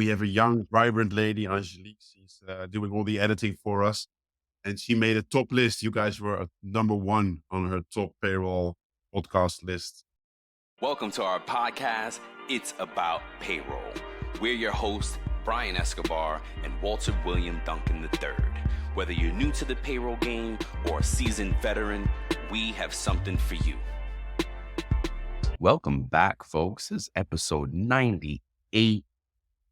We have a young, vibrant lady, Angelique. She's doing all the editing for us. And she made a top list. You guys were at number one on her top payroll podcast list. Welcome to our podcast, It's About Payroll. We're your hosts, Brian Escobar and Walter William Duncan III. Whether you're new to the payroll game or a seasoned veteran, we have something for you. Welcome back, folks. This is episode 98.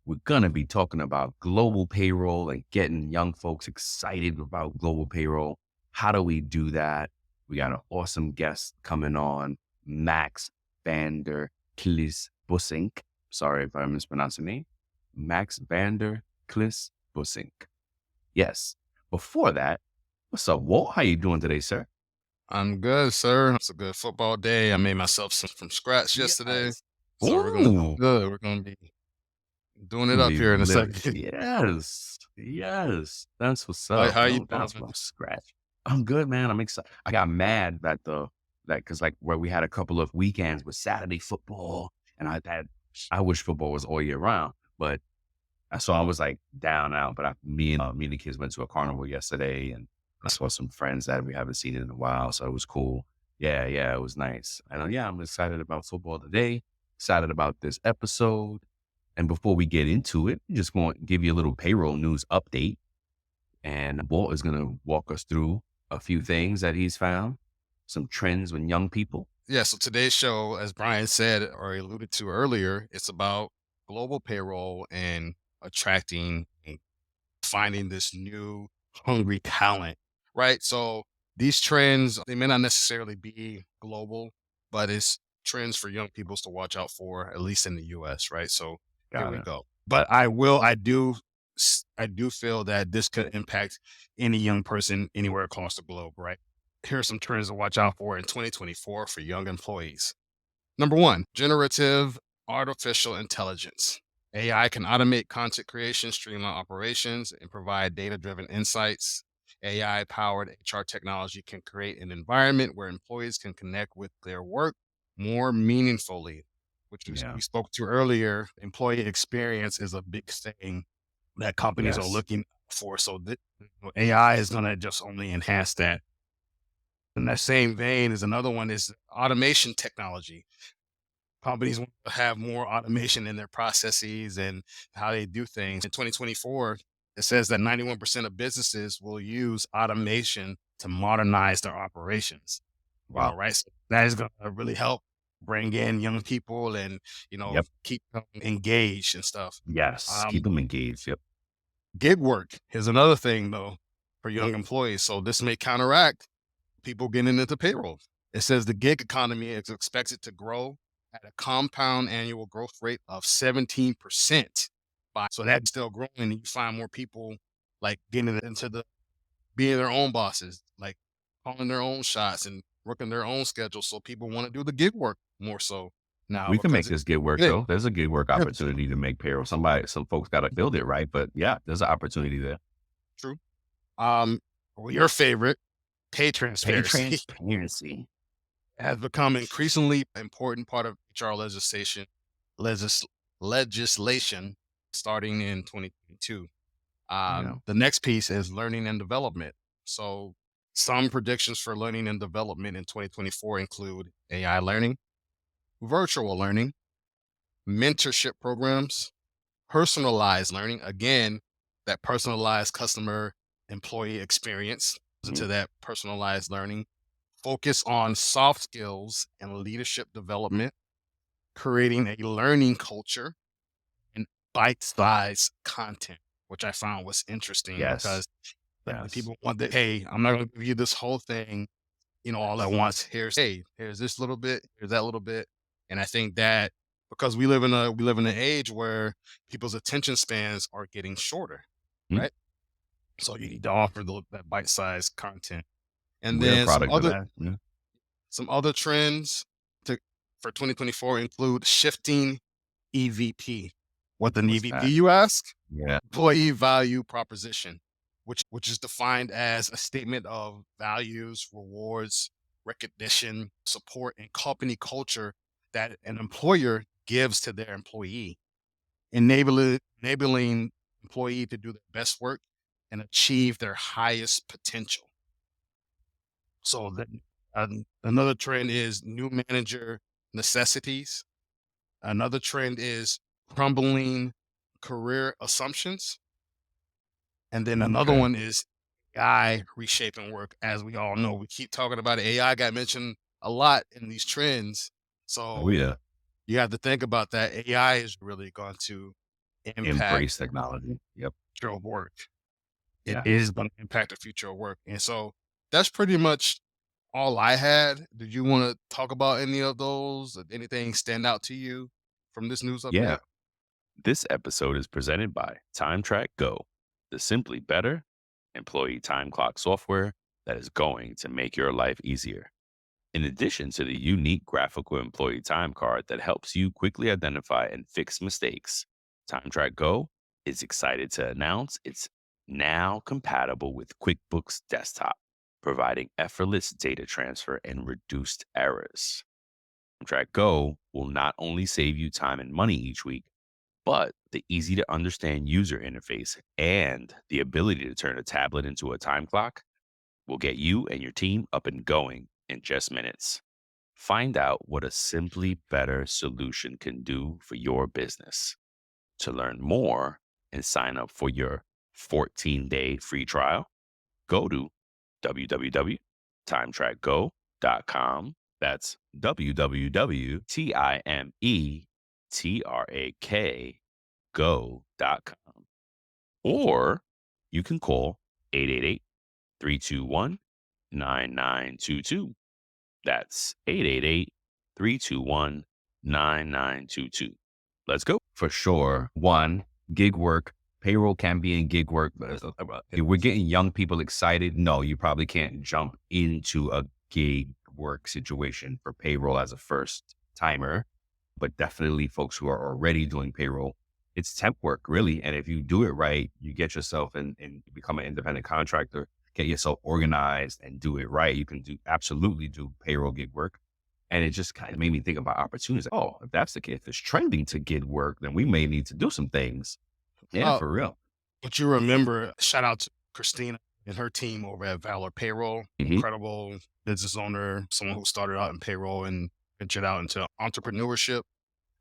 We're going to be talking about global payroll and getting young folks excited about global payroll. How do we do that? We got an awesome guest coming on, Vander, Klis-Busink. Sorry if I mispronounced the name. Vander, Klis-Busink. Yes. Before that, what's up, Walt? How you doing today, sir? I'm good, sir. It's a good football day. I made myself some from scratch yesterday. Yes. So we're gonna good. We're gonna be doing it up here in a second. Yes. That's what's up. How you That's doing? from scratch. I'm good, man. I'm excited. I got mad that because where we had a couple of weekends with Saturday football, and I wish football was all year round, but so I was like down out. But me and the kids went to a carnival yesterday, and I saw some friends that we haven't seen in a while, so it was cool. Yeah, it was nice. And I'm excited about football today. Excited about this episode. And before we get into it, I just want to give you a little payroll news update. And Walt is going to walk us through a few things that he's found, some trends with young people. Yeah, so today's show, as Brian said or alluded to earlier, it's about global payroll and attracting and finding this new hungry talent, right? So these trends, they may not necessarily be global, but it's trends for young people to watch out for, at least in the US, right? So here we go. But I do feel that this could impact any young person anywhere across the globe, right? Here are some trends to watch out for in 2024 for young employees. Number one, generative artificial intelligence. AI can automate content creation, streamline operations, and provide data-driven insights. AI-powered HR technology can create an environment where employees can connect with their work more meaningfully, which we spoke to earlier. Employee experience is a big thing that companies are looking for. So AI is going to just only enhance that. In that same vein is another one is automation technology. Companies want to have more automation in their processes and how they do things. In 2024, it says that 91% of businesses will use automation to modernize their operations. Wow. Right. So that is going to really help bring in young people and, keep them engaged and stuff. Yes. Keep them engaged. Yep. Gig work is another thing, though, for young employees. So this may counteract people getting into payroll. It says the gig economy is expected to grow at a compound annual growth rate of 17%. So that's still growing. And you find more people like getting into being their own bosses, like calling their own shots and working their own schedule. So people want to do the gig work more so now. We can make this gig work though. There's a gig work opportunity to make payroll. Some folks got to build it, right? But yeah, there's an opportunity there. True. Your favorite, pay transparency. Has become an increasingly important part of HR legislation starting in 2022. The next piece is learning and development. So some predictions for learning and development in 2024 include AI learning, virtual learning, mentorship programs, personalized learning. Again, that personalized customer employee experience into that personalized learning. Focus on soft skills and leadership development, creating a learning culture, and bite-sized content, which I found was interesting because people want that, hey, I'm not going to give you this whole thing, all at once. Here's this little bit, here's that little bit. And I think that because we live in an age where people's attention spans are getting shorter, right? So you need to offer that bite-sized content. And then some other trends for 2024 include shifting EVP. What an EVP, you ask? Yeah. Employee value proposition, which is defined as a statement of values, rewards, recognition, support, and company culture that an employer gives to their employee. enabling employee to do their best work and achieve their highest potential. So another trend is new manager necessities. Another trend is crumbling career assumptions. And then another Okay. one is AI reshaping work. As we all know, we keep talking about it. AI got mentioned a lot in these trends. Oh, So yeah. you have to think about that. AI is really going to impact Embrace technology. Yep. the future of work. It Yeah. is going to impact the future of work. And so that's pretty much all I had. Did you want to talk about any of those? Did anything stand out to you from this news update? Yeah. This episode is presented by TimeTrakGO, the simply better employee time clock software that is going to make your life easier. In addition to the unique graphical employee time card that helps you quickly identify and fix mistakes, TimeTrakGO is excited to announce it's now compatible with QuickBooks Desktop, providing effortless data transfer and reduced errors. TimeTrakGO will not only save you time and money each week, but the easy to understand user interface and the ability to turn a tablet into a time clock will get you and your team up and going in just minutes. Find out what a simply better solution can do for your business. To learn more and sign up for your 14-day free trial, go to www.timetrakgo.com. That's www.timetrakgo.com. Or you can call 888-321-9922. That's 888-321-9922. Let's go. For sure. One, gig work. Payroll can be in gig work. But if we're getting young people excited, no, you probably can't jump into a gig work situation for payroll as a first timer. But definitely folks who are already doing payroll, it's temp work, really. And if you do it right, you get yourself and become an independent contractor, get yourself organized and do it right. You can absolutely do payroll gig work. And it just kind of made me think about opportunities. Oh, if that's the case, if it's trending to gig work, then we may need to do some things. Yeah, Uh, for real. but you remember, shout out to Christina and her team over at Valor Payroll. Mhm. Incredible business owner, someone who started out in payroll and ventured out into entrepreneurship.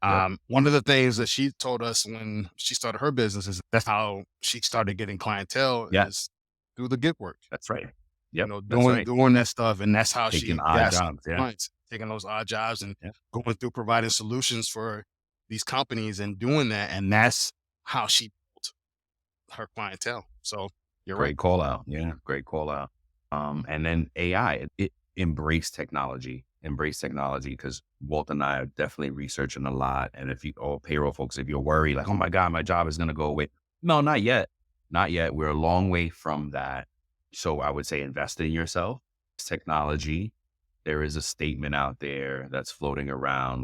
Yep. One of the things that she told us when she started her business is that's how she started getting clientele Yeah, is through the gig work. that's right. Yep, that's Doing right. doing that stuff, and that's how Taking she odd got some jobs. Yeah. clients, taking those odd jobs and Yeah. going through providing solutions for these companies and doing that, and that's how she built her clientele. So you're right. Great call out. Yeah, great call out. And then AI, it embrace technology because Walt and I are definitely researching a lot. And if you, all payroll folks, if you're worried, like, oh my God, my job is going to go away. No, not yet. Not yet. We're a long way from that. So I would say invest in yourself. Technology. There is a statement out there that's floating around.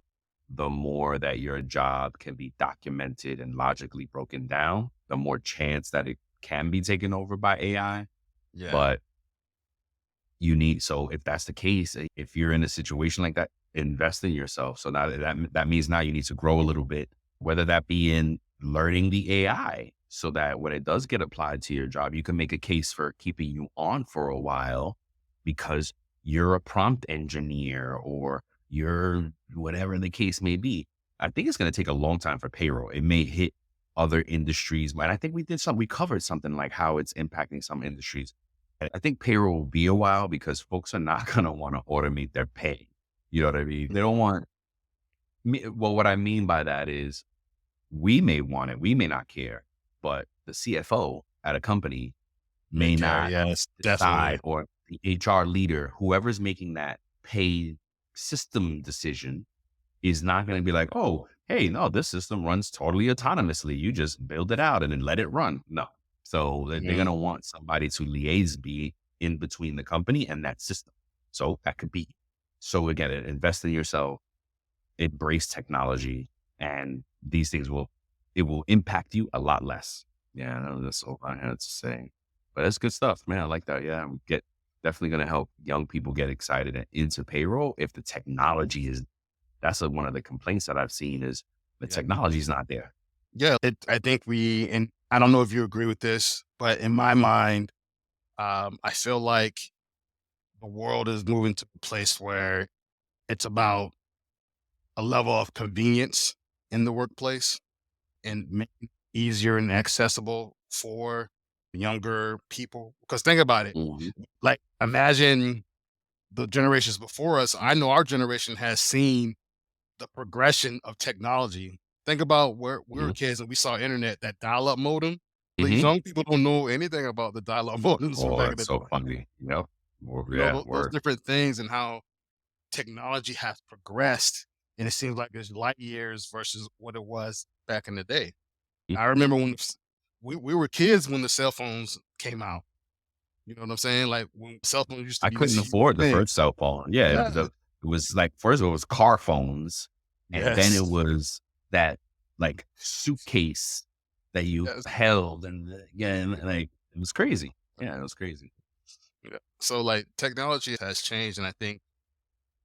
The more that your job can be documented and logically broken down, the more chance that it can be taken over by AI. Yeah. But so if that's the case, if you're in a situation like that, invest in yourself. So now that means now you need to grow a little bit, whether that be in learning the AI so that when it does get applied to your job, you can make a case for keeping you on for a while because you're a prompt engineer or you're whatever the case may be. I think it's going to take a long time for payroll. It may hit other industries, but I think we covered something like how it's impacting some industries. I think payroll will be a while because folks are not going to want to automate their pay. You know what I mean? They don't want well, what I mean by that is we may want it. We may not care, but the CFO at a company may not Yes, decide, definitely. or the HR leader, whoever's making that pay system decision is not going to be like, oh, hey, no, this system runs totally autonomously. You just build it out and then let it run. No. So they're going to want somebody to be in between the company and that system. So that could be. So again, invest in yourself, embrace technology, and these things will impact you a lot less. Yeah, that's all I had to say. But that's good stuff, man. I like that. Yeah, definitely going to help young people get excited and into payroll if the technology is. That's one of the complaints that I've seen is the technology is not there. Yeah, I think and I don't know if you agree with this, but in my mind, I feel like the world is moving to a place where it's about a level of convenience in the workplace and making it easier and accessible for younger people. Because think about it, Mhm. like imagine the generations before us. I know our generation has seen the progression of technology. Think about where we were Mhm. kids and we saw internet, that dial-up modem. These Mhm. young people don't know anything about the dial-up modems from Oh, back in that's the so day. funny. Yep. Well, You know, yeah, those word. different things and how technology has progressed, and it seems like there's light years versus what it was back in the day. I remember when we were kids when the cell phones came out. You know what I'm saying? Like when cell phones used to I be this couldn't huge afford the thing. first cell phone. Yeah, Yeah. it was like first of all, it was car phones, and then it Yes. was that like suitcase that you Yes. held, and yeah, and, like it was crazy. Yeah, it was crazy. Yeah. So like technology has changed, and I think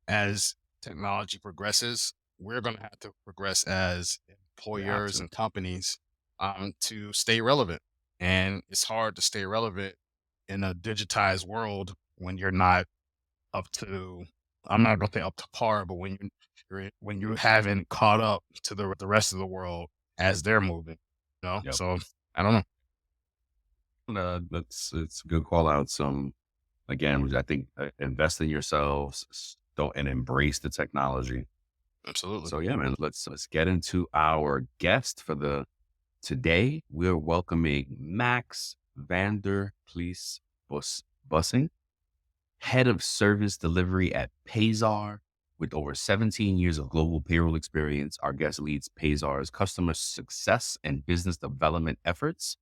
as technology progresses, we're going to have to progress as We have employers to. and companies to stay relevant. And it's hard to stay relevant in a digitized world when you're not up to, I'm not going to say up to par, but when you haven't caught up to the rest of the world as they're moving, you know? Yep. So I don't know. That's it's a good call out. Some again, which I think invest in yourselves, don't and embrace the technology. Absolutely. So yeah, man, let's get into our guest for the today. We're welcoming Max Vander Klis-Busink, head of service delivery at Payzar. With over 17 years of global payroll experience, our guest leads Payzar's customer success and business development efforts.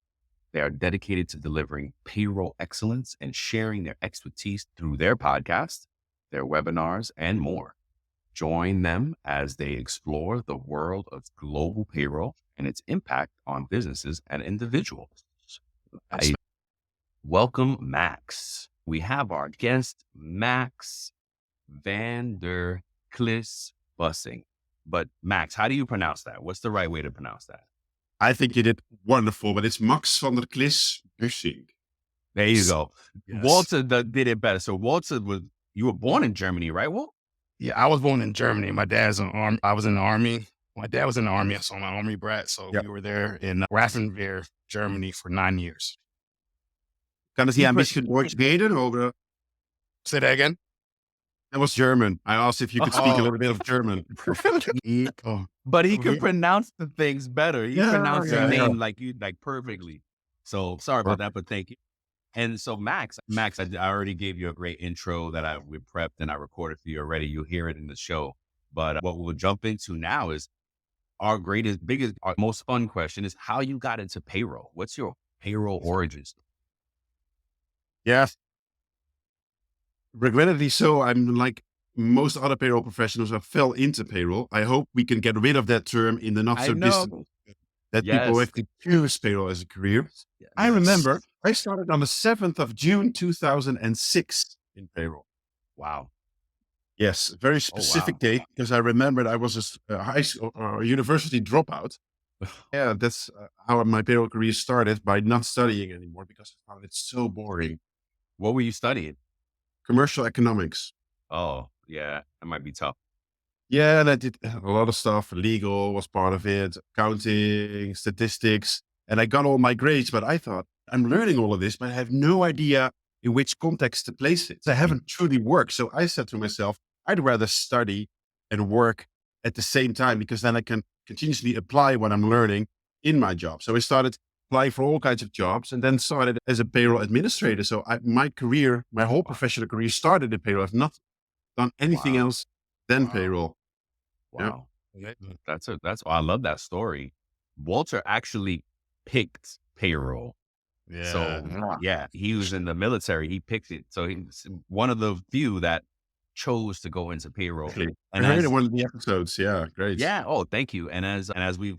They are dedicated to delivering payroll excellence and sharing their expertise through their podcast, their webinars, and more. Join them as they explore the world of global payroll and its impact on businesses and individuals. That's I welcome Max. We have our guest, Max Vander Klis-Busink. But Max, how do you pronounce that? What's the right way to pronounce that? I think you did wonderful, but it's Max van der Klis-Busink. There you go. yes. Walter did it better. So Walter you were born in Germany, right, Walt? Yeah, I was born in Germany. My dad's an army. I was in the army. My dad was in the army, so I'm an army brat. So Ja. we were there in Raffenwehr, Germany for 9 years. Kan het He hier een pre- beetje Duits reden? Or, Say that again. that was German. I asked if you could speak a little bit of German. Oh, but he could pronounce the things better. He Yeah, pronounced the yeah, yeah. name like perfectly. So sorry about that, but thank you. And so Max, I already gave you a great intro that we prepped and I recorded for you already. You'll hear it in the show. But what we'll jump into now is our most fun question is how you got into payroll. What's your payroll origins? Yeah. Regrettably so, I'm like most other payroll professionals. I fell into payroll. I hope we can get rid of that term in the not so distant that people Yes. have to choose payroll as a career. I yes. remember I started on the 7th of June, 2006 in payroll. Wow. Yes, very specific date because I remembered I was a high school or university dropout. Yeah, that's how my payroll career started, by not studying anymore because I found it so boring. What were you studying? Commercial economics. Oh, yeah. That might be tough. Yeah, and I did a lot of stuff. Legal was part of it, accounting, statistics, and I got all my grades. But I thought, I'm learning all of this, but I have no idea in which context to place it. I haven't truly worked. So I said to myself, I'd rather study and work at the same time because then I can continuously apply what I'm learning in my job. So I started applying for all kinds of jobs and then started as a payroll administrator. So my career, my whole professional career started in payroll. I've not done anything Wow. else than Wow. payroll. Yeah. Wow. I love that story. Walter actually picked payroll. Yeah. So yeah, he was in the military. He picked it. So he's one of the few that chose to go into payroll. Exactly. I And heard it in one of the episodes. Yeah, great. yeah, oh, thank you. And as we've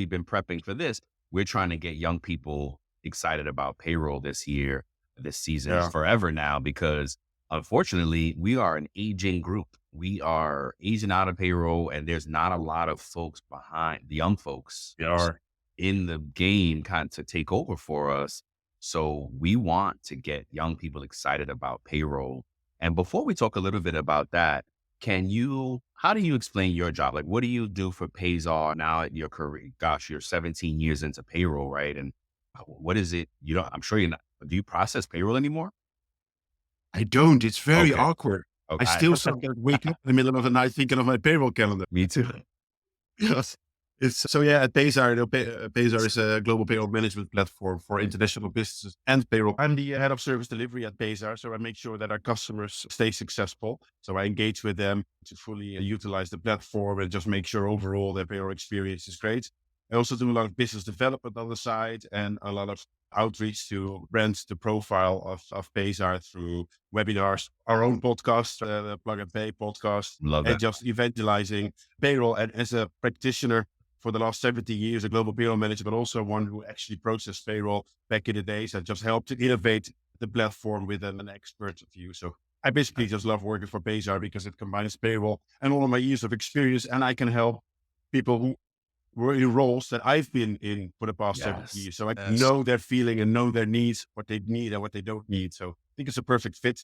been prepping for this, we're trying to get young people excited about payroll this year, this season, Yeah. forever now, because unfortunately we are an aging group. we are aging out of payroll, and there's not a lot of folks behind the young folks They are. in the game kind of to take over for us. So we want to get young people excited about payroll. And before we talk a little bit about that, how do you explain your job? Like, what do you do for Payzar now at your career? Gosh, you're 17 years into payroll, right? And what is it? I'm sure you're not, do you process payroll anymore? I don't. It's very Okay. awkward. I Okay. still sometimes wake up in the middle of the night thinking of my payroll calendar. Me too. Yes. At Payzar, Payzar is a global payroll management platform for international businesses and payroll. I'm the head of service delivery at Payzar, so I make sure that our customers stay successful. So I engage with them to fully utilize the platform and just make sure overall their payroll experience is great. I also do a lot of business development on the side and a lot of outreach to brands, the profile of Payzar through webinars, our own podcast, the Plug and Pay podcast, Love and that. just evangelizing payroll. And as a practitioner for the last 70 years, a global payroll manager, but also one who actually processed payroll back in the days, I just helped to innovate the platform with an expert view. So I basically just love working for Payzar because it combines payroll and all of my years of experience, and I can help people who were in roles that I've been in for the past 70 Yes. years. So I Yes. know their feeling and know their needs, what they need and what they don't need. So I think it's a perfect fit.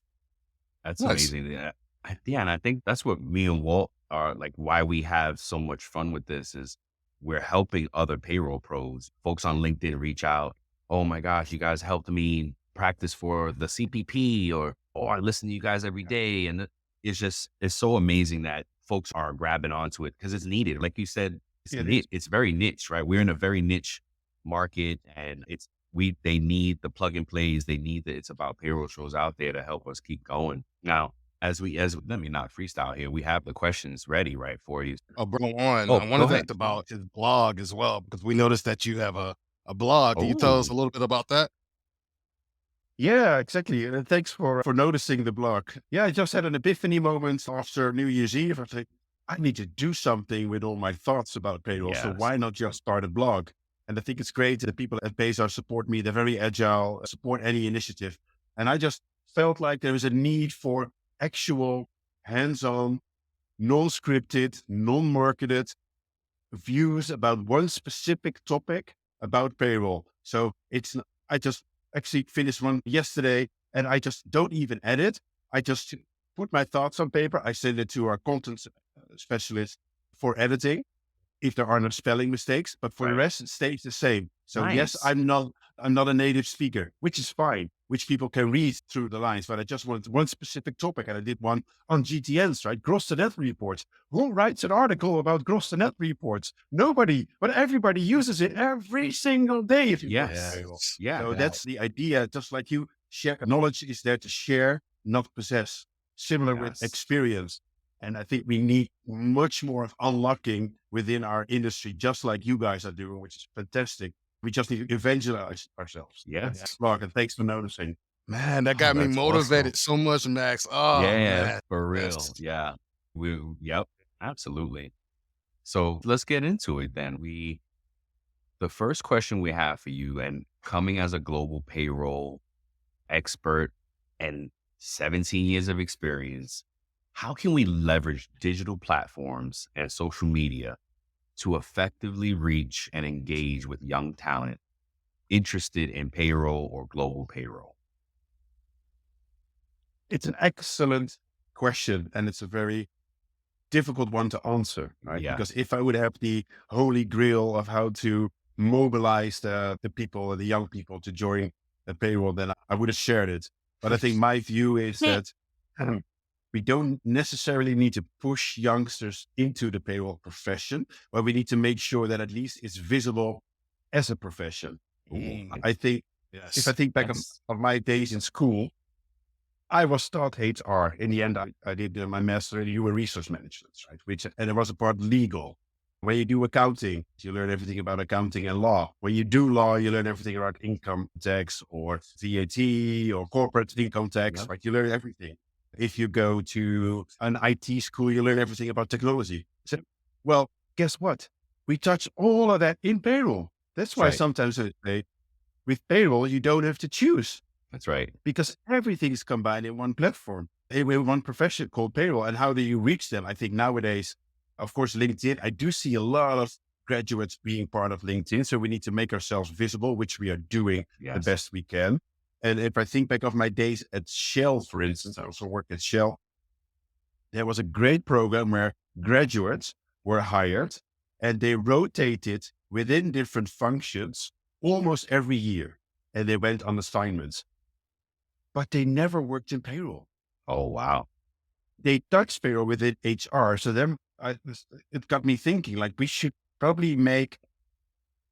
That's Nice. amazing. Yeah. And I think that's what me and Walt are like, why we have so much fun with this is we're helping other payroll pros. Folks on LinkedIn reach out. Oh my gosh, you guys helped me practice for the CPP, or I listen to you guys every day. And it's so amazing that folks are grabbing onto it because it's needed. Like you said, It is. it's very niche, right? We're in a very niche market, and they need the plug and plays. They need it's about payroll shows out there to help us keep going. Now, as let me not freestyle here. We have the questions ready, right, for you. Oh, bro, I Oh, wanted go to ahead. talk about his blog as well, because we noticed that you have a blog. Can you tell us a Oh, little bit about that? Yeah, exactly. And thanks for noticing the blog. Yeah, I just had an epiphany moment after New Year's Eve. I was like, I need to do something with all my thoughts about payroll. So yes. why not just start a blog? And I think it's great that people at Payzar support me. They're very agile, support any initiative. And I just felt like there was a need for actual hands-on, non-scripted, non-marketed views about one specific topic about payroll. So I just actually finished one yesterday and I just don't even edit. I just put my thoughts on paper. I send it to our content specialist for editing if there are no spelling mistakes, but for the Right. rest, it stays the same. So yes, Nice. I'm not a native speaker, which is fine, which people can read through the lines, but I just wanted one specific topic. And I did one on GTNs, right? Gross to net reports. Who writes an article about gross to net reports? Nobody, but everybody uses it every single day. If you work in Yes. payroll. Yeah. So that's the idea. Just like you share, knowledge is there to share, not possess. Similar with Yes. experience. And I think we need much more of unlocking within our industry, just like you guys are doing, which is fantastic. We just need to evangelize ourselves. Yes. That's Mark, and thanks for noticing. Man, that Oh, got me that's motivated awesome. so much, Max. Oh, Yeah, man. for real. Yes. Yeah. Yep. Absolutely. So let's get into it then. The first question we have for you, and coming as a global payroll expert and 17 years of experience, how can we leverage digital platforms and social media to effectively reach and engage with young talent interested in payroll or global payroll? It's an excellent question, and it's a very difficult one to answer, right? Yeah. Because if I would have the holy grail of how to mobilize the people, the young people to join the payroll, then I would have shared it. But I think my view is that we don't necessarily need to push youngsters into the payroll profession, but we need to make sure that at least it's visible as a profession. Ooh, I think Yes. if I think back of my days in school, I was taught HR. In the end, I did my master in human resource management, right? And there was a part legal. When you do accounting, you learn everything about accounting and law. When you do law, you learn everything about income tax or VAT or corporate income tax, Yep. right? You learn everything. If you go to an IT school, you learn everything about technology. So, well, guess what? We touch all of that in payroll. That's why right. sometimes I say, with payroll, you don't have to choose That's right. because everything is combined in one platform. we have one profession called payroll. And how do you reach them? I think nowadays, of course, LinkedIn, I do see a lot of graduates being part of LinkedIn. So we need to make ourselves visible, which we are doing the Yes. best we can. And if I think back of my days at Shell, for instance, I also worked at Shell. There was a great program where graduates were hired and they rotated within different functions almost every year. And they went on assignments, but they never worked in payroll. Oh, wow. They touched payroll within HR. So then it got me thinking, like, we should probably make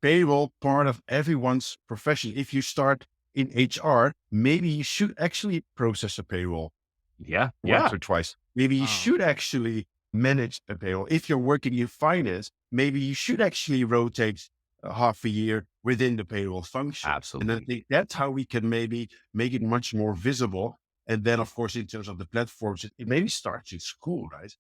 payroll part of everyone's profession. If you start in HR, maybe you should actually process a payroll Yeah. once Yeah. or twice. Maybe you should actually manage a payroll. If you're working in finance, maybe you should actually rotate half a year within the payroll function. And I Absolutely. think that's how we can maybe make it much more visible. And then, of course, in terms of the platforms, it maybe starts in school, right?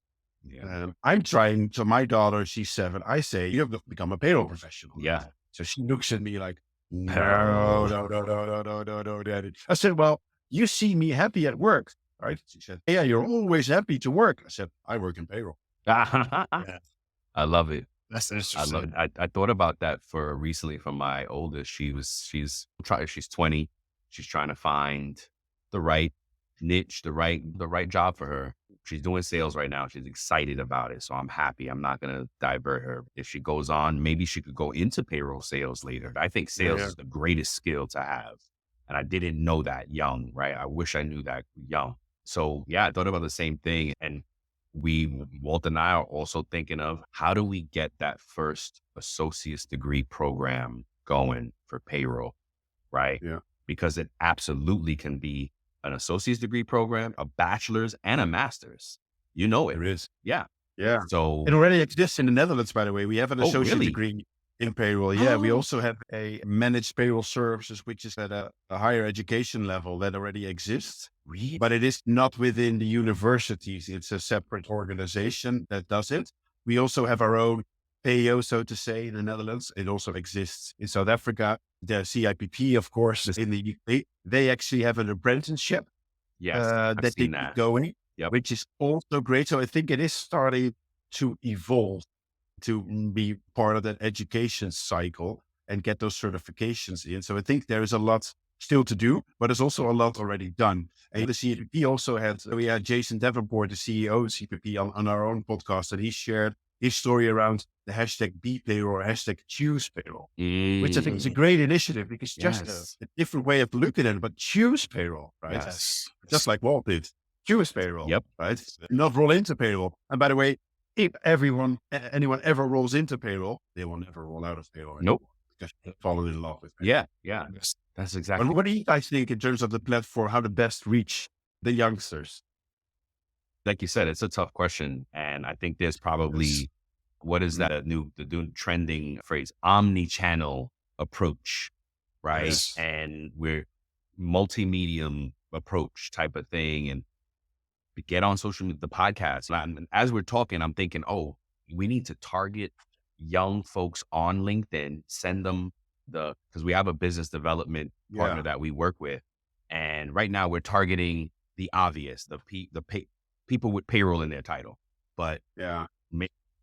Yeah. I'm trying. So my daughter, she's 7. I say, you have to become a payroll professional. Yeah. So she looks at me like, no, Oh. no, Daddy. I said, well, you see me happy at work, right? She said, yeah, you're always happy to work. I said, I work in payroll. I love it. That's I love interesting. it. I thought about that recently for my oldest. She's 20. She's trying to find the right niche, the right job for her. She's doing sales right now. She's excited about it. So I'm happy. I'm not gonna divert her. If she goes on, maybe she could go into payroll sales later. I think sales Yeah. is the greatest skill to have. And I didn't know that young, right? I wish I knew that young. So yeah, I thought about the same thing. And Walt and I are also thinking of how do we get that first associate's degree program going for payroll, right? Yeah. Because it absolutely can be an associate's degree program, a bachelor's, and a master's. You know it. There is. Yeah. Yeah. So, It already exists in the Netherlands, by the way. We have an oh, associate really? degree in payroll. Yeah. We Oh, also have a managed payroll services, which is at a higher education level that already exists. really? But it is not within the universities. It's a separate organization that does it. We also have our own PAO, so to say, in the Netherlands. It also exists in South Africa. The CIPP, of course, in the UK, they actually have an apprenticeship Yes, I've that they seen keep that. going, Yep. which is also great. So I think it is starting to evolve to be part of that education cycle and get those certifications in. So I think there is a lot still to do, but there's also a lot already done. And the CPP also we had Jason Davenport, the CEO of CPP, on our own podcast, and he shared his story around the hashtag Be Payroll or hashtag Choose Payroll, which I think is a great initiative because just Yes. a different way of looking at it, but choose payroll, right? Yes. Just like Walt did. Choose payroll, Yep. right? Not roll into payroll. And by the way, if anyone ever rolls into payroll, they will never roll out of payroll Nope. anymore because they've fallen in love with payroll. Yeah. Yeah. Yes. That's And exactly. what do you guys think in terms of the platform, how to best reach the youngsters? Like you said, it's a tough question. And I think there's probably, what is that the new trending phrase, omni-channel approach, right? Yes. And we're multi-medium approach type of thing. And get on social media, the podcast. And as we're talking, I'm thinking, oh, we need to target young folks on LinkedIn, send them because we have a business development partner Yeah. that we work with. And right now we're targeting the obvious, people with payroll in their title. But Yeah.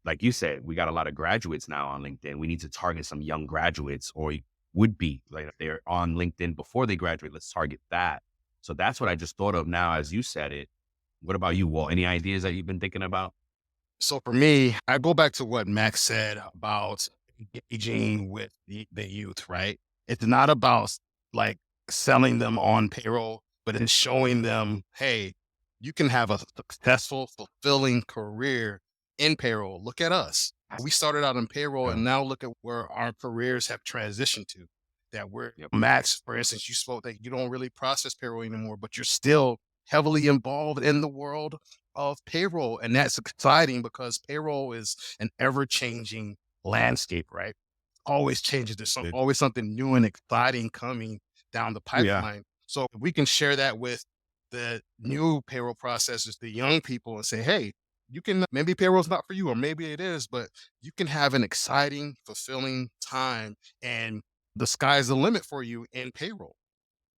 like you said, we got a lot of graduates now on LinkedIn. We need to target some young graduates or would be like if they're on LinkedIn before they graduate, let's target that. So that's what I just thought of now as you said it. What about you, Walt? Any ideas that you've been thinking about? So for me, I go back to what Max said about engaging with the youth, right? It's not about like selling them on payroll, but it's showing them, hey, you can have a successful, fulfilling career in payroll. Look at us. We started out in payroll Yeah. and now look at where our careers have transitioned to. That we're Yep. Max, for instance, you spoke that you don't really process payroll anymore, but you're still heavily involved in the world of payroll. And that's exciting because payroll is an ever-changing landscape, right? Always changes. There's It- always something new and exciting coming down the Yeah. pipeline. So if we can share that with the new payroll processors, the young people, and say, hey, you can, maybe payroll's not for you, or maybe it is, but you can have an exciting, fulfilling time, and the sky's the limit for you in payroll,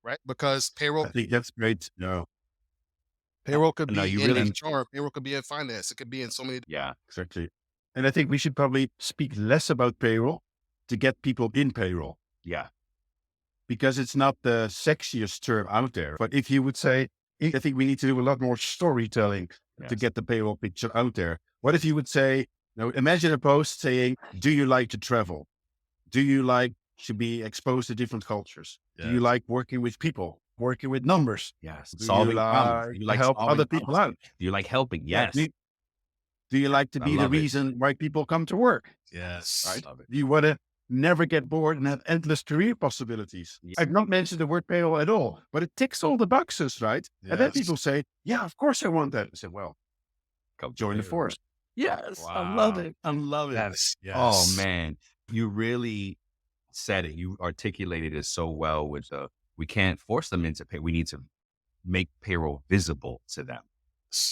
right? Because I payroll, think that's great. No. Payroll could No, be you in really, HR, payroll could be in finance, it could be in so many. yeah, Exactly. And I think we should probably speak less about payroll to get people in payroll, yeah, because it's not the sexiest term out there. But if you would say, I think we need to do a lot more storytelling to yes. get the payroll picture out there. What if you would say, imagine a post saying, do you like to travel? Do you like to be exposed to different cultures? Do you Yes. like working with people, working with numbers? Yes. Do you Solving problems. like Do you to like help solving other people problems? out? Do you like helping? Yeah. Yes. Do you like to I be the love it. reason why people come to work? Yes. Right? Love it. Do you want to never get bored and have endless career possibilities? Yes. I've not mentioned the word payroll at all, but it ticks all the boxes, right? And then Yes. people say, yeah, of course I want that. I said, well, Come join the payroll. force. Yes. I love Wow. it. I love it. Yes. Oh Yes. man, you really said it. You articulated it so well with we can't force them into pay. We need to make payroll visible to them.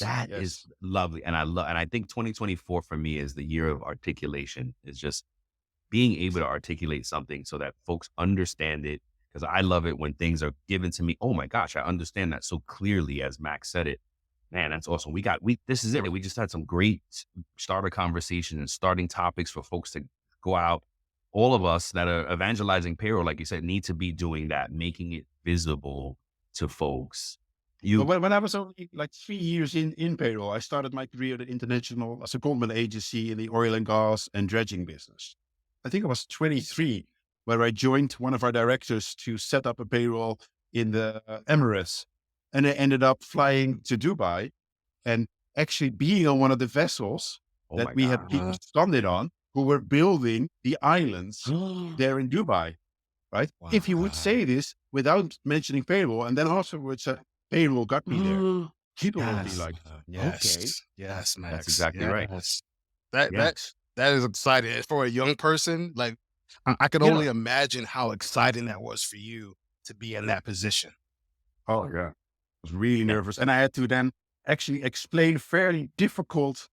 That is Yes. lovely. And I think 2024 for me is the year of articulation. Is just being able to articulate something so that folks understand it. Because I love it when things are given to me. Oh my gosh, I understand that so clearly as Max said it. Man, that's awesome. This is it. We just had some great starter conversation and starting topics for folks to go out. All of us that are evangelizing payroll, like you said, need to be doing that, making it visible to folks. But when I was only like 3 years in payroll, I started my career at international as a government agency in the oil and gas and dredging business. I think I was 23 where I joined one of our directors to set up a payroll in the Emirates. And I ended up flying to Dubai and actually being on one of the vessels Oh that my we had people stranded on who were building the islands God. there in Dubai, right? If you would Wow. say this without mentioning payroll and then afterwards payroll got me there, people would be Yes. like, Yes. okay, Yes, Max. That's exactly right. Yes. That Yes. that is exciting for a young person. Like I could Yeah. only imagine how exciting that was for you to be in that position. oh yeah, I was really nervous. And I had to then actually explain fairly difficult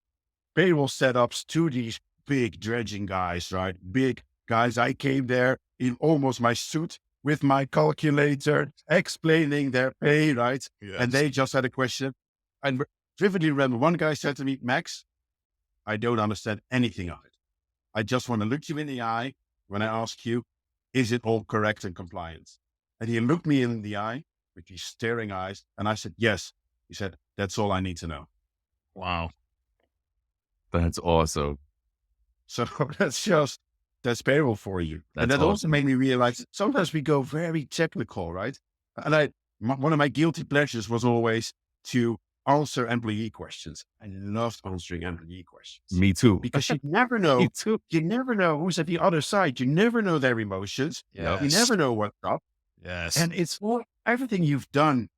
payroll setups to these big dredging guys, right? Big guys. I came there in almost my suit with my calculator, explaining their pay, right? Yes. And they just had a question. I vividly remember one guy said to me, Max, I don't understand anything of it. I just want to look you in the eye when I ask you, is it all correct and compliant? And he looked me in the eye with these staring eyes. And I said, yes. He said, that's all I need to know. Wow. That's awesome. So that's payroll for you. And That's that also awesome. made me realize sometimes we go very technical, right? And one of my guilty pleasures was always to answer employee questions. I loved answering employee questions Me too. because you never know. Me too. You never know who's at the other side. You never know their emotions. Yes. You never know what's up. Yes. And it's all, everything you've done,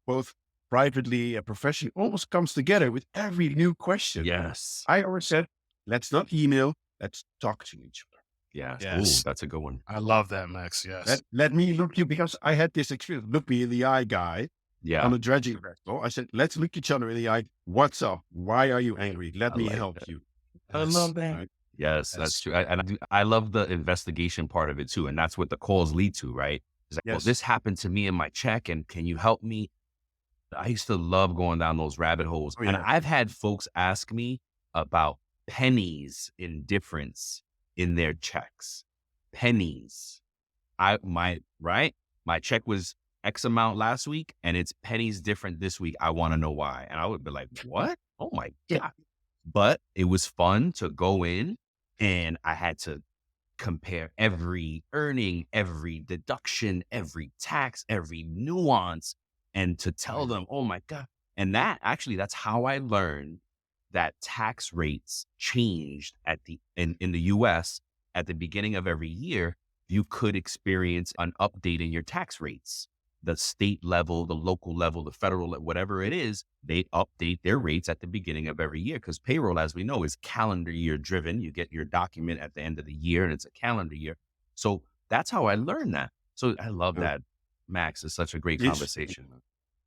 both privately and professionally, almost comes together with every new question. Yes. I always said, let's not email, let's talk to each other. Yes. Yes. Ooh, that's a good one. I love that, Max. Yes. Let me look you, because I had this experience, look me in the eye guy Yeah. on a dredging vessel. I said, let's look each other in the eye. What's up? Why are you angry? Let I me like help that. you. I Yes. love that. Right? Yes, Yes. that's true. I love the investigation part of it too. And that's what the calls lead to, right? It's like, well, Yes. this happened to me in my check and can you help me? I used to love going down those rabbit holes. Oh, And yeah. I've had folks ask me about pennies in difference in their checks. Pennies. My check was X amount last week and it's pennies different this week. I want to know why. And I would be like, what? Oh my God. But it was fun to go in and I had to compare every earning, every deduction, every tax, every nuance, and to tell them, oh my God. And that's how I learned that tax rates changed in the US at the beginning of every year. You could experience an update in your tax rates. The state level, the local level, the federal, whatever it is, they update their rates at the beginning of every year because payroll, as we know, is calendar year driven. You get your document at the end of the year and it's a calendar year. So that's how I learned that. So I love Yeah. that, Max. It's such a great It's- conversation.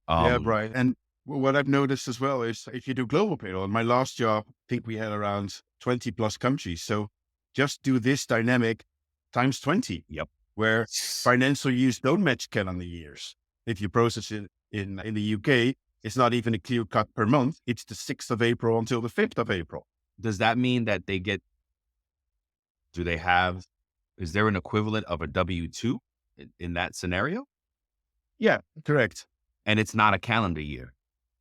Yeah, Brian. And what I've noticed as well is if you do global payroll, in my last job, I think we had around 20 plus countries. So just do this dynamic times 20. Yep. Where financial years don't match calendar years. If you process it in the UK, It's not even a clear cut per month. It's the 6th of April until the 5th of April. Does that mean that is there an equivalent of a W-2 in that scenario? Yeah, correct. And it's not a calendar year.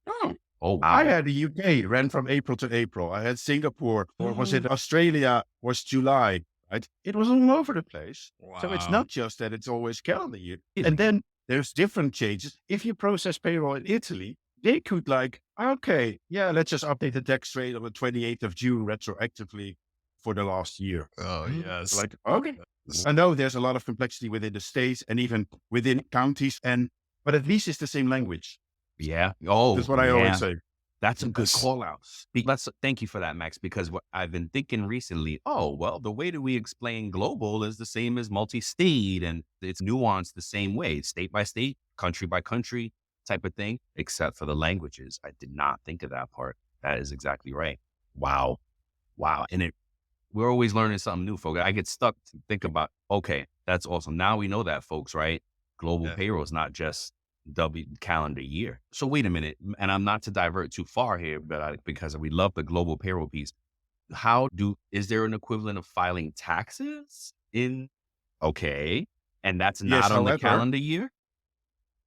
Oh, Oh, I wow. had the UK ran from April to April. I had Singapore, or was it Australia was July, right? It was all over the place. So it's Wow. not just that it's always calendar year. And then there's different changes. If you process payroll in Italy, they could okay, yeah, let's just update the tax rate on the 28th of June retroactively for the last year. Oh, yes. Okay. I know there's a lot of complexity within the states and even within counties, but at least it's the same language. Yeah. Oh, That's what I always say. That's a good Yes. call out. Thank you for that, Max, because what I've been thinking recently, the way that we explain global is the same as multi-state, and it's nuanced the same way, state by state, country by country type of thing, except for the languages. I did not think of that part. That is exactly right. Wow. And we're always learning something new, folks. I get stuck to think about, okay, that's awesome. Now we know that, folks, right? Global payroll is not just calendar year. So wait a minute, and I'm not to divert too far here, but because we love the global payroll piece. Is there an equivalent of filing taxes okay, and that's Yes, not on the however, calendar year?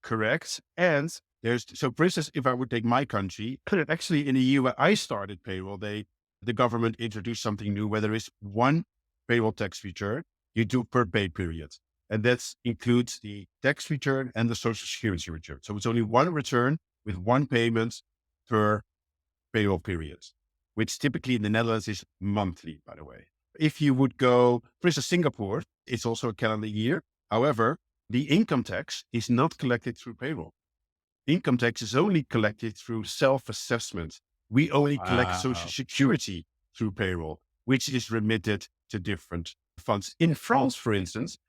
correct. And for instance, if I would take my country, actually in the year where I started payroll, the government introduced something new where there is one payroll tax return you do per pay period. And that includes the tax return and the social security return. So it's only one return with one payment per payroll period, which typically in the Netherlands is monthly, by the way. If you would go, for instance, Singapore, it's also a calendar year. However, the income tax is not collected through payroll. Income tax is only collected through self-assessment. We only collect social security through payroll, which is remitted to different funds. In France, for instance,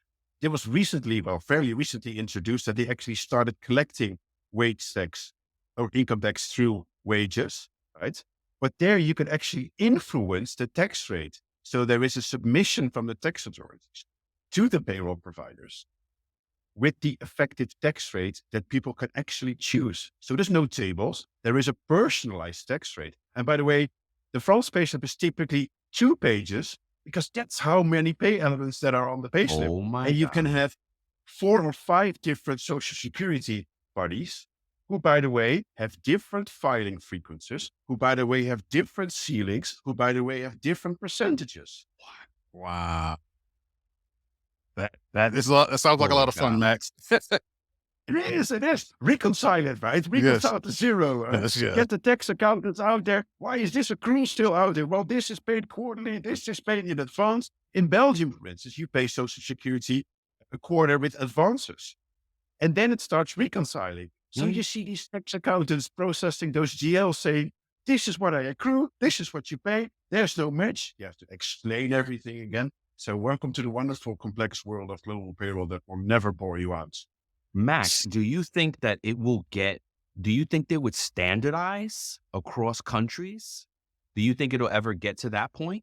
there was fairly recently introduced that they actually started collecting wage tax or income tax through wages, right? But there you can actually influence the tax rate. So there is a submission from the tax authorities to the payroll providers with the effective tax rate that people can actually choose. So there's no tables. There is a personalized tax rate. And by the way, the France payslip is typically 2 pages because that's how many pay elements that are on the payslip. Oh my And you God. can have 4 or 5 different social security parties who, by the way, have different filing frequencies, who, by the way, have different ceilings, who, by the way, have different percentages. Wow. That That sounds like a lot of fun, God. Max. It is. Reconcile it, right? Reconcile to zero. Yes, yeah. Get the tax accountants out there. Why is this accrual still out there? Well, this is paid quarterly. This is paid in advance. In Belgium, for instance, you pay Social Security a quarter with advances. And then it starts reconciling. So you see these tax accountants processing those GLs saying, this is what I accrue. This is what you pay. There's no match. You have to explain everything again. So welcome to the wonderful, complex world of global payroll that will never bore you out. Max, do you think that do you think they would standardize across countries? Do you think it'll ever get to that point?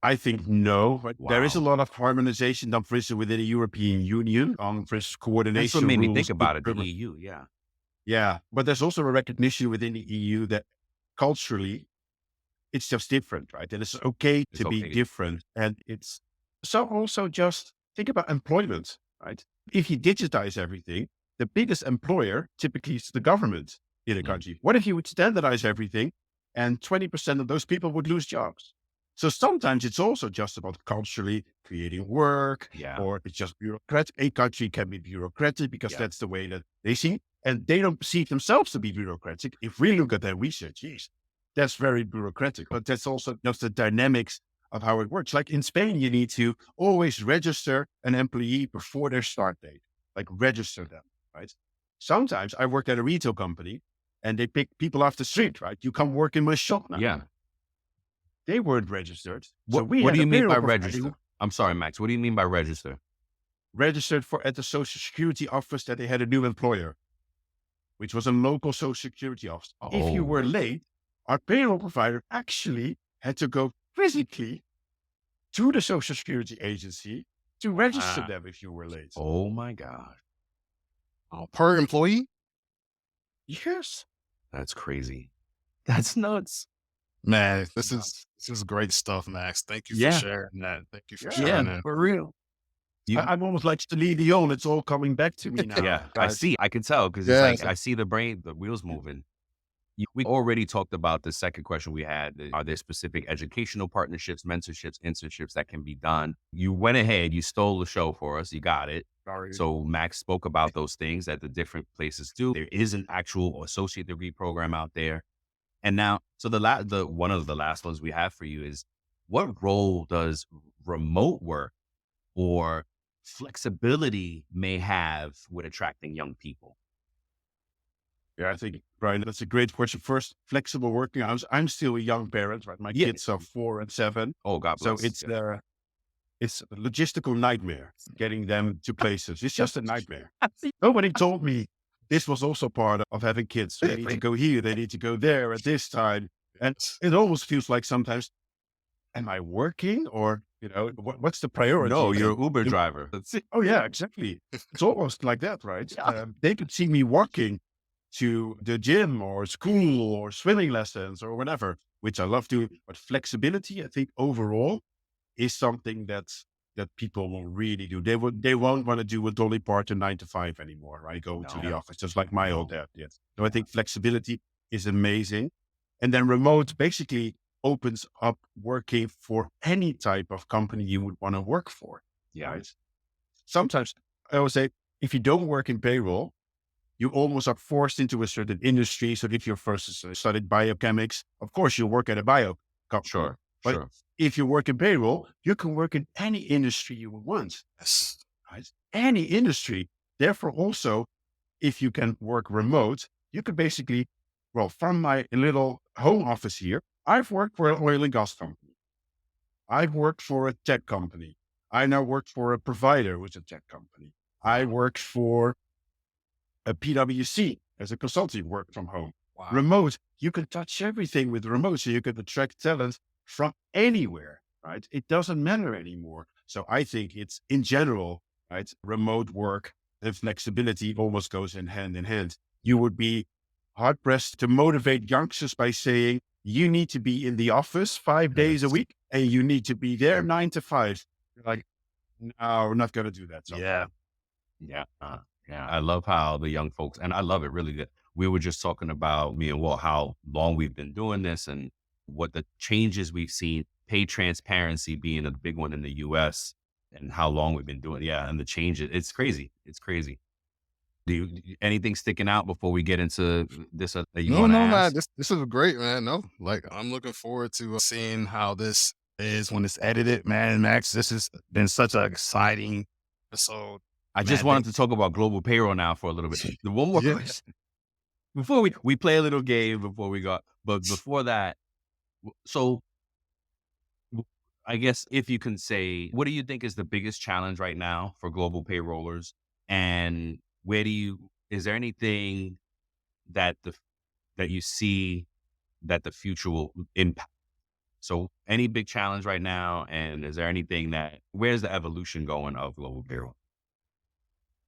I think no, but there is a Wow. lot of harmonization done, for instance, within the European Union on for instance, coordination. That's what made me rules think about with it, the government. EU, yeah. Yeah, but there's also a recognition within the EU that culturally it's just different, right? And it's okay It's to be okay. different. And it's so also just think about employment, right? If you digitize everything, the biggest employer typically is the government in a country. What if you would standardize everything and 20% of those people would lose jobs? So sometimes it's also just about culturally creating work, Yeah. or it's just bureaucratic. A country can be bureaucratic because Yeah. that's the way that they see, and they don't perceive themselves to be bureaucratic. If we look at their research, geez, that's very bureaucratic, but that's also just the dynamics of how it works. Like in Spain, you need to always register an employee before their start date, like register them, right? Sometimes I worked at a retail company and they pick people off the street, right? You come work in my shop now. Yeah. They weren't registered. So What we do had you a mean by payroll provider who register? I'm sorry, Max. What do you mean by register? registered at the Social Security office that they had a new employer, which was a local Social Security office. If you were late, our payroll provider actually had to go physically to the Social Security agency to register them if you were late. Oh my God. Per employee? Yes. That's crazy. That's nuts. Man, this Nuts. is great stuff, Max. Thank you for Yeah. sharing that. Thank you for Yeah. Yeah, sharing that. for real. You, I'm almost like Celine Dion. It's all coming back to me now, yeah, guys. I can tell because it's like Yes. I see the brain, the wheels moving. We already talked about the second question we had. Are there specific educational partnerships, mentorships, internships that can be done? You went ahead, you stole the show for us, you got it. Sorry. So Max spoke about those things that the different places do. There is an actual associate degree program out there. And now, so the one of the last ones we have for you is, what role does remote work or flexibility may have with attracting young people? Yeah, I think, Brian, that's a great question. First, flexible working hours. I'm still a young parent, right? My Yeah. kids are 4 and 7. Oh, God So bless. it's a logistical nightmare getting them to places. It's just a nightmare. Nobody told me this was also part of having kids. They need to go here, they need to go there at this time. And it almost feels like sometimes, am I working, or, what's the priority? No, you're And an Uber driver. That's it. Oh yeah, exactly. It's almost like that, right? Yeah. They could see me walking to the gym or school or swimming lessons or whatever, which I love doing. But flexibility, I think overall, is something that people will really do. They won't want to do a Dolly Parton 9 to 5 anymore, right? Go to the No. office, just like my old No. dad did. So I think flexibility is amazing. And then remote basically opens up working for any type of company you would want to work for. Yeah. Right? Sometimes I always say, if you don't work in payroll, you almost are forced into a certain industry. So if you're first studied biochemics, of course you work at a bio company. Sure. But Sure. if you work in payroll, you can work in any industry you want, Yes. right? Any industry. Therefore, also, if you can work remote, you could basically, well, from my little home office here, I've worked for an oil and gas company. I've worked for a tech company. I now work for a provider who's a tech company. I worked for a PwC as a consultant, work from home. Wow. Remote, you can touch everything with remote. So you can attract talent from anywhere, right? It doesn't matter anymore. So I think it's in general, right? Remote work and flexibility almost goes in hand. You would be hard pressed to motivate youngsters by saying, you need to be in the office 5 days a Yes. week and you need to be there 9 to 5. You're like, no, we're not going to do that. So. Yeah. Yeah. Yeah. I love how the young folks, and I love it really good. We were just talking about, me and Walt, how long we've been doing this and what the changes we've seen, pay transparency being a big one in the US, and how long we've been doing. Yeah. And the changes. It's crazy. It's crazy. Anything sticking out before we get into this that you No, want to no, man. ask? This is great, man. No, like I'm looking forward to seeing how this is when it's edited, man. Max, this has been such an exciting episode. I just Man, wanted to talk about global payroll now for a little bit. The one more Yeah. question before we play a little game before we go, but before that, so I guess if you can say, what do you think is the biggest challenge right now for global payrollers, and is there anything that that you see that the future will impact? So any big challenge right now, and is there anything where's the evolution going of global payroll?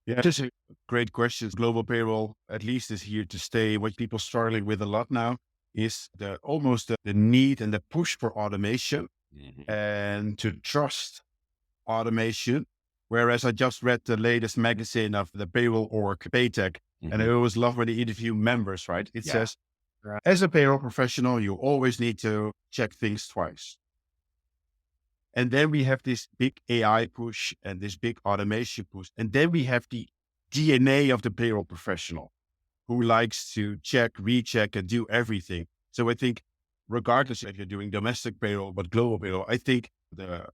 Yeah, this is a great question. Global payroll, at least, is here to stay. What people struggling with a lot now is the need and the push for automation Mhm. and to trust automation. Whereas I just read the latest magazine of the payroll org, Paytech, and I Mhm. always love when they interview members, right? It Yeah. says, as a payroll professional, you always need to check things twice. And then we have this big AI push and this big automation push. And then we have the DNA of the payroll professional who likes to check, recheck, and do everything. So I think, regardless if you're doing domestic payroll, but global payroll, I think the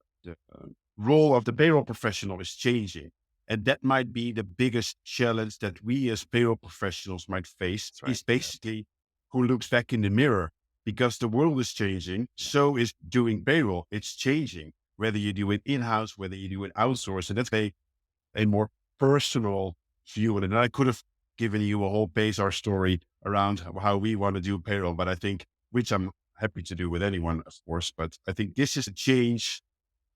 role of the payroll professional is changing. And that might be the biggest challenge that we as payroll professionals might face, That's right. is basically who looks back in the mirror, because the world is changing. So is doing payroll. It's changing, whether you do it in-house, whether you do it outsourced. And that's a more personal view. And I could have given you a whole Payzar story around how we want to do payroll, but I think, which I'm happy to do with anyone, of course, but I think this is a change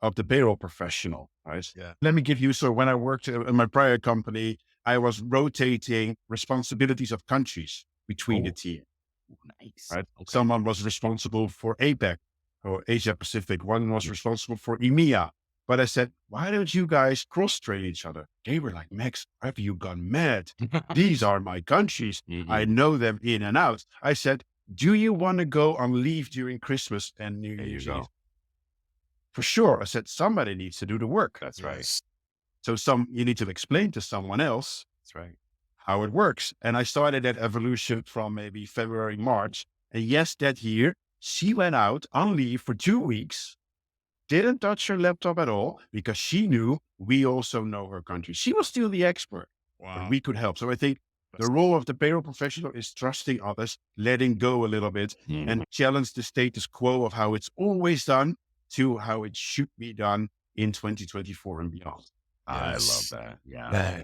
of the payroll professional, right? Yeah. Let me give you, so when I worked in my prior company, I was rotating responsibilities of countries. between the Oh, team, nice. right? Okay. Someone was responsible for APAC or Asia Pacific. One was responsible for EMEA. But I said, why don't you guys cross-train each other? They were like, Max, have you gone mad? These are my countries. I know them in and out. I said, do you want to go on leave during Christmas and New There you Year's go. Eve? For sure. I said, somebody needs to do the work. That's right. Yes. So you need to explain to someone else That's right. how it works. And I started that evolution from maybe February, March. And yes, that year she went out on leave for 2 weeks, didn't touch her laptop at all because she knew we also know her country. She was still the expert, but Wow. we could help. So I think the role of the payroll professional is trusting others, letting go a little bit, and challenge the status quo of how it's always done to how it should be done in 2024 and beyond. I love Yes. that. Yeah.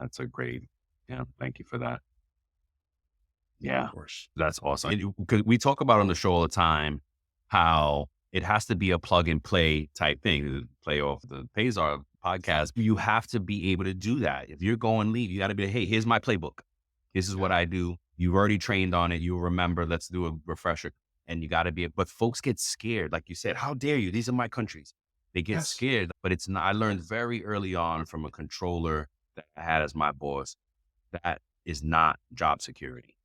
That's a great, thank you for that. Yeah. Of course. That's awesome. And 'cause we talk about on the show all the time how it has to be a plug and play type thing. To play off the Payzar podcast, you have to be able to do that. If you're going leave, you got to be, hey, here's my playbook. This is what I do. You've already trained on it. You'll remember. Let's do a refresher. And you got to be, but folks get scared. Like you said, how dare you? These are my countries. They get scared, but it's not. I learned very early on from a controller that I had as my boss, that is not job security.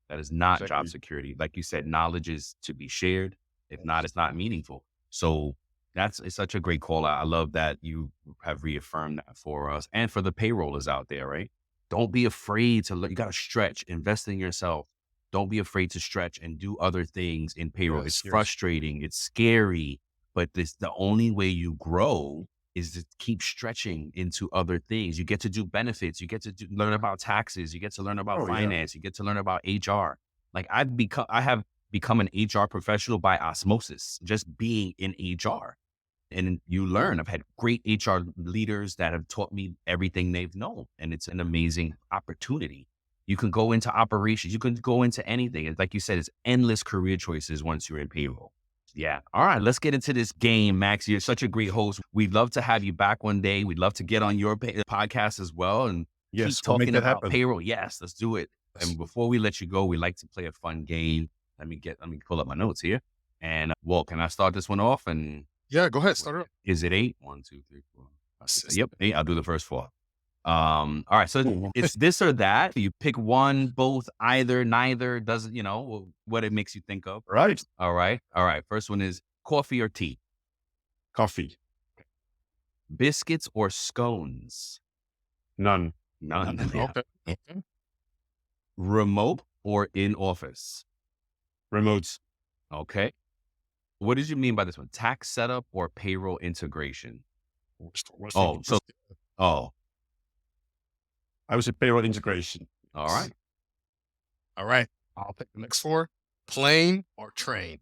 That is not job Exactly. security. Like you said, knowledge is to be shared. If not, it's not meaningful. So it's such a great call out. I love that you have reaffirmed that for us and for the payrollers out there, right? Don't be afraid to, you got to stretch, invest in yourself. Don't be afraid to stretch and do other things in payroll. Yes, It's yes. frustrating. It's scary, but the only way you grow is to keep stretching into other things. You get to do benefits. You get to learn about taxes. You get to learn about finance. You get to learn about HR. Like I have become an HR professional by osmosis, just being in HR. And you learn. I've had great HR leaders that have taught me everything they've known. And it's an amazing opportunity. You can go into operations. You can go into anything. It's like you said, it's endless career choices once you're in payroll. Yeah. All right. Let's get into this game, Max. You're such a great host. We'd love to have you back one day. We'd love to get on your podcast as well and Yes, keep we'll make talking that about happen. payroll. Yes, let's do it. And before we let you go, we like to play a fun game. Let me pull up my notes here. And Walt, can I start this one off? And Yeah, go ahead. Start it up. is it 8? 1, 2, 3, 4. That's- Yep, 8. I'll do the first 4. All right. So it's this or that. You pick one, both, either, neither. Doesn't, what it makes you think of. Right. All right. All right. First one is coffee or tea? Coffee. Biscuits or scones? None. None. Yeah. Okay. Remote or in office? Remotes. Okay. What did you mean by this one? Tax setup or payroll integration? Oh, I was at payroll integration. all right. All right. I'll pick the next 4. Plane or train?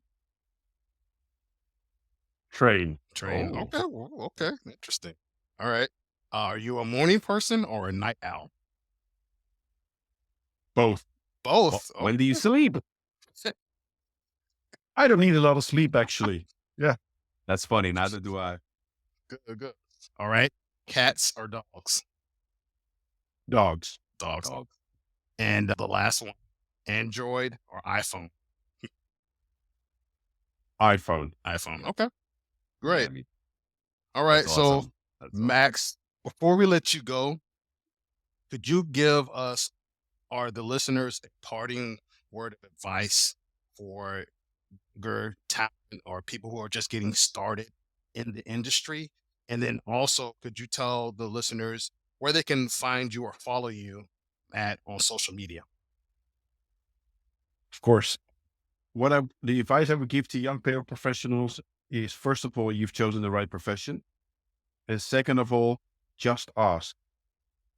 Train. Train. Oh. Okay. Well, okay. Interesting. All right. Are you a morning person or a night owl? Both. Both. When do you sleep? I don't need a lot of sleep, actually. That's funny. Neither do I. Good. All right. Cats or dogs? Dogs. Dogs. And the last one, Android or iPhone? iPhone. iPhone. Okay. Great. Yeah, All right. that's So, awesome. That's awesome. Max, before we let you go, could you give us or the listeners a parting word of advice for your talent or people who are just getting started in the industry? And then also, could you tell the listeners where they can find you or follow you on social media? Of course. The advice I would give to young payroll professionals is, first of all, you've chosen the right profession. And second of all, just ask.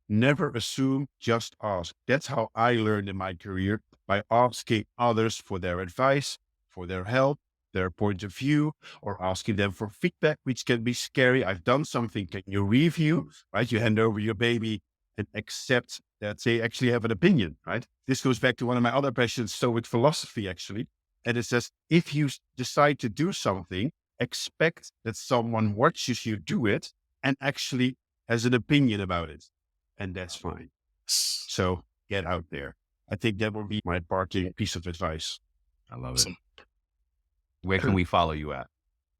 Never assume, just ask. That's how I learned in my career, by asking others for their advice, for their help, their point of view, or asking them for feedback, which can be scary. I've done something. Can you review? Right? You hand over your baby and accept that they actually have an opinion, right? This goes back to one of my other passions, Stoic philosophy, actually. And it says, if you decide to do something, expect that someone watches you do it and actually has an opinion about it. And that's fine. So get out there. I think that would be my parting piece of advice. I love it. Awesome. Where can we follow you at?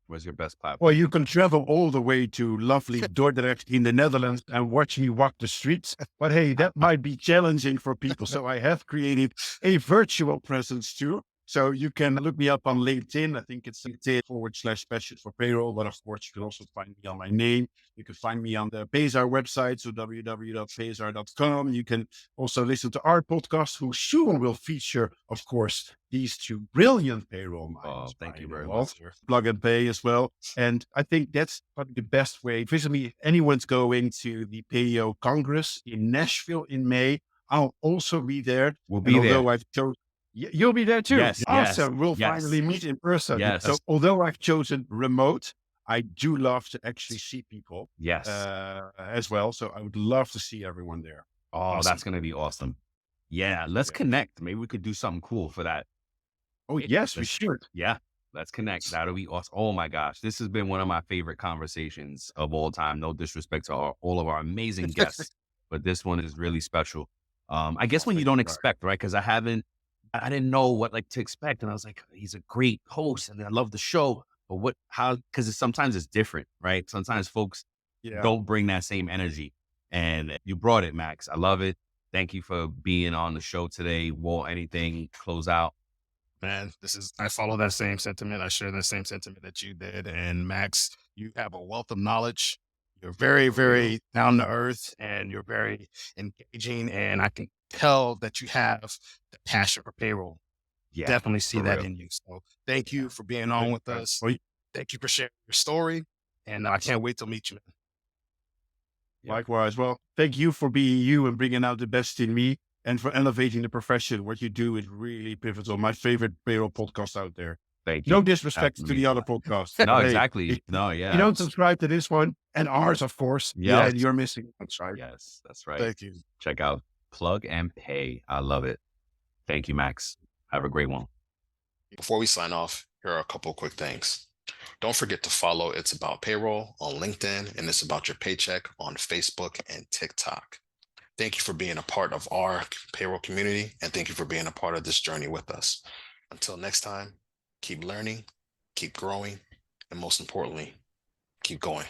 Where's your best platform? Well, you can travel all the way to lovely Dordrecht in the Netherlands and watch me walk the streets. But hey, that might be challenging for people. So I have created a virtual presence too. So you can look me up on LinkedIn. I think it's LinkedIn/passion for payroll. But of course, you can also find me on my name. You can find me on the Payzar website, so www.payzar.com. You can also listen to our podcast, who soon will feature, of course, these two brilliant payroll minds. Oh, thank you very Well, much. Plug and Pay as well. And I think that's probably the best way. Visit me if anyone's going to the PEO Congress in Nashville in May. I'll also be there. We'll be there. Although I've chosen, you'll be there too. Yes, Awesome. yes, We'll yes. finally meet in person. Yes. So although I've chosen remote, I do love to actually see people Yes. as well. So I would love to see everyone there. Oh, Awesome. that's going to be awesome. Yeah. Let's connect. Maybe we could do something cool for that. Oh, yes, we should. Yeah. Let's connect. That'll be awesome. Oh my gosh. This has been one of my favorite conversations of all time. No disrespect to all of our amazing guests, but this one is really special. I guess when you don't expect, right? Because I didn't know what to expect. And I was like, he's a great host and I love the show. But because sometimes it's different, right? Sometimes folks don't bring that same energy. And you brought it, Max. I love it. Thank you for being on the show today. Walt, anything close out? Man, I follow that same sentiment. I share that same sentiment that you did. And Max, you have a wealth of knowledge. You're very, very down to earth and you're very engaging. And I can tell that you have the passion for payroll. Yeah, Definitely see for that real. in you. So thank you for being on with us. Thank you for sharing your story. And I can't wait to meet you, man. Likewise. Well, thank you for being you and bringing out the best in me and for elevating the profession. What you do is really pivotal. My favorite payroll podcast out there. Thank you. No disrespect to the other podcasts. No, Hey, exactly. if No, yeah. you don't subscribe to this one and ours, of course. Yeah. You're missing. That's right. Yes, that's right. Thank you. Check out Plug and Pay. I love it. Thank you, Max. Have a great one. Before we sign off, here are a couple of quick things. Don't forget to follow It's About Payroll on LinkedIn and It's About Your Paycheck on Facebook and TikTok. Thank you for being a part of our payroll community, and thank you for being a part of this journey with us. Until next time, keep learning, keep growing, and most importantly, keep going.